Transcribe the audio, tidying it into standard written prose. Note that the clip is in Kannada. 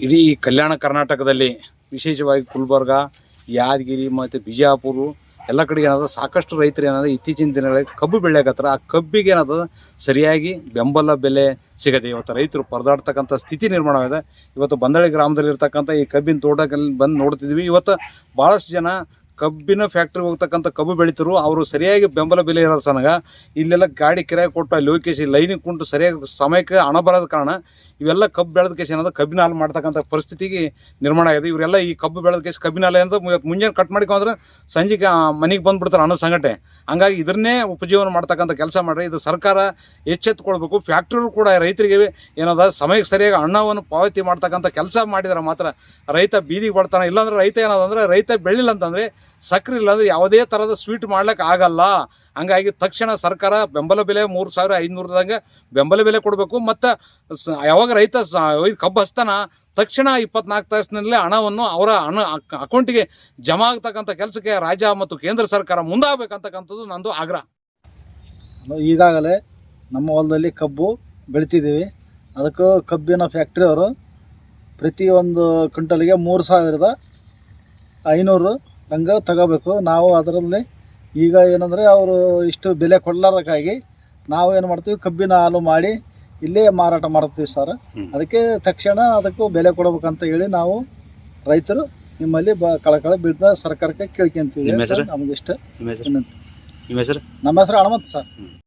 ಇಡೀ ಕಲ್ಯಾಣ ಕರ್ನಾಟಕದಲ್ಲಿ ವಿಶೇಷವಾಗಿ ಗುಲ್ಬರ್ಗ, ಯಾದಗಿರಿ ಮತ್ತು ಬಿಜಾಪುರ ಎಲ್ಲ ಕಡೆಗೆ ಏನಾದ ಸಾಕಷ್ಟು ರೈತರು ಏನಾದ ಇತ್ತೀಚಿನ ದಿನಗಳಲ್ಲಿ ಕಬ್ಬು ಬೆಳೆಯಕತ್ತಾರ. ಆ ಕಬ್ಬಿಗೆ ಏನಾದ ಸರಿಯಾಗಿ ಬೆಂಬಲ ಬೆಲೆ ಸಿಗದೆ ಇವತ್ತು ರೈತರು ಪರದಾಡ್ತಕ್ಕಂಥ ಸ್ಥಿತಿ ನಿರ್ಮಾಣವಾಗಿದೆ. ಇವತ್ತು ಬಂದಳಿ ಗ್ರಾಮದಲ್ಲಿ ಇರ್ತಕ್ಕಂಥ ಈ ಕಬ್ಬಿನ ತೋಟದಲ್ಲಿ ಬಂದು ನೋಡ್ತಿದ್ವಿ. ಇವತ್ತು ಭಾಳಷ್ಟು ಜನ ಕಬ್ಬಿನ ಫ್ಯಾಕ್ಟ್ರಿಗೆ ಹೋಗ್ತಕ್ಕಂಥ ಕಬ್ಬು ಬೆಳಿತರು, ಅವರು ಸರಿಯಾಗಿ ಬೆಂಬಲ ಬೆಲೆ ಇರೋದು ಸನಗ ಇಲ್ಲೆಲ್ಲ ಗಾಡಿ ಕಿರಾಯ ಕೊಟ್ಟು ಅಲ್ಲಿ ಹೋಗಿ ಲೈನಿಗೆ ಕುಂಟು ಸರಿಯಾಗಿ ಸಮಯಕ್ಕೆ ಹಣ ಬರೋದ ಕಾರಣ ಇವೆಲ್ಲ ಕಬ್ಬು ಬೆಳೆದ ಕೇಸ್ ಏನಾದ್ರು ಕಬ್ಬಿನ ಹಾಲು ಮಾಡ್ತಕ್ಕಂಥ ಪರಿಸ್ಥಿತಿಗೆ ನಿರ್ಮಾಣ ಆಗಿದೆ. ಇವರೆಲ್ಲ ಈ ಕಬ್ಬು ಬೆಳೆದ ಕೇಸ್ ಕಬ್ಬಿನ ಹಾಲು ಅಂತ ಮುಂಜಾನೆ ಕಟ್ ಮಾಡ್ಕೊಂಡ್ರೆ ಸಂಜೆಗೆ ಮನೆಗೆ ಬಂದುಬಿಡ್ತಾರೆ ಅನ್ನೋ ಸಂಗಟೆ. ಹಂಗಾಗಿ ಇದನ್ನೇ ಉಪಜೀವನ ಮಾಡ್ತಕ್ಕಂಥ ಕೆಲಸ ಮಾಡ್ರಿ. ಇದು ಸರ್ಕಾರ ಎಚ್ಚೆತ್ತುಕೊಳ್ಬೇಕು. ಫ್ಯಾಕ್ಟ್ರಿಗಳು ಕೂಡ ರೈತರಿಗೆ ಏನದ ಸಮಯಕ್ಕೆ ಸರಿಯಾಗಿ ಹಣವನ್ನು ಪಾವತಿ ಮಾಡ್ತಕ್ಕಂಥ ಕೆಲಸ ಮಾಡಿದ್ರೆ ಮಾತ್ರ ರೈತ ಬೀದಿಗೆ ಬರ್ತಾನೆ. ಇಲ್ಲಾಂದ್ರೆ ರೈತ ಏನದಂದ್ರೆ ರೈತ ಬೆಳಿಲ್ಲ ಅಂತಂದರೆ ಸಕ್ಕರೆ ಇಲ್ಲಾಂದ್ರೆ ಯಾವುದೇ ಥರದ ಸ್ವೀಟ್ ಮಾಡ್ಲಿಕ್ಕೆ ಆಗಲ್ಲ. ಹಂಗಾಗಿ ತಕ್ಷಣ ಸರ್ಕಾರ ಬೆಂಬಲ ಬೆಲೆ 3500ದಂಗೆ ಬೆಂಬಲ ಬೆಲೆ ಕೊಡಬೇಕು. ಮತ್ತು ಯಾವಾಗ ರೈತ ಕಬ್ಬು ಹಸ್ತಾನ ತಕ್ಷಣ 24 ತಾಸಿನಲ್ಲೇ ಹಣವನ್ನು ಅವರ ಅಕೌಂಟಿಗೆ ಜಮಾ ಆಗ್ತಕ್ಕಂಥ ಕೆಲಸಕ್ಕೆ ರಾಜ್ಯ ಮತ್ತು ಕೇಂದ್ರ ಸರ್ಕಾರ ಮುಂದಾಗಬೇಕಂತಕ್ಕಂಥದ್ದು ನಂದು ಆಗ್ರಹ. ಈಗಾಗಲೇ ನಮ್ಮ ಹೊಲದಲ್ಲಿ ಕಬ್ಬು ಬೆಳಿತಿದ್ದೀವಿ. ಅದಕ್ಕೂ ಕಬ್ಬಿನ ಫ್ಯಾಕ್ಟ್ರಿಯವರು ಪ್ರತಿ ಒಂದು ಕ್ವಿಂಟಲ್ಗೆ 3500 ಹಂಗೆ ತಗೋಬೇಕು. ನಾವು ಅದರಲ್ಲಿ ಈಗ ಏನಂದರೆ ಅವರು ಇಷ್ಟು ಬೆಲೆ ಕೊಡಲಾರ್ದಕ್ಕಾಗಿ ನಾವು ಏನು ಮಾಡ್ತೀವಿ, ಕಬ್ಬಿನ ಹಾಲು ಮಾಡಿ ಇಲ್ಲೇ ಮಾರಾಟ ಮಾಡ್ತೀವಿ ಸರ್. ಅದಕ್ಕೆ ತಕ್ಷಣ ಅದಕ್ಕೂ ಬೆಲೆ ಕೊಡಬೇಕಂತ ಹೇಳಿ ನಾವು ರೈತರು ನಿಮ್ಮಲ್ಲಿ ಕಳಕಳಿ ಬಿಡ್ದ ಸರ್ಕಾರಕ್ಕೆ ಕೇಳ್ಕೊಂತೀವಿ. ನಮಗಿಷ್ಟ. ನಿಮ್ಮ ಹೆಸರು? ನಮ್ಮ ಹೆಸರು ಹನುಮಂತ್ ಸರ್.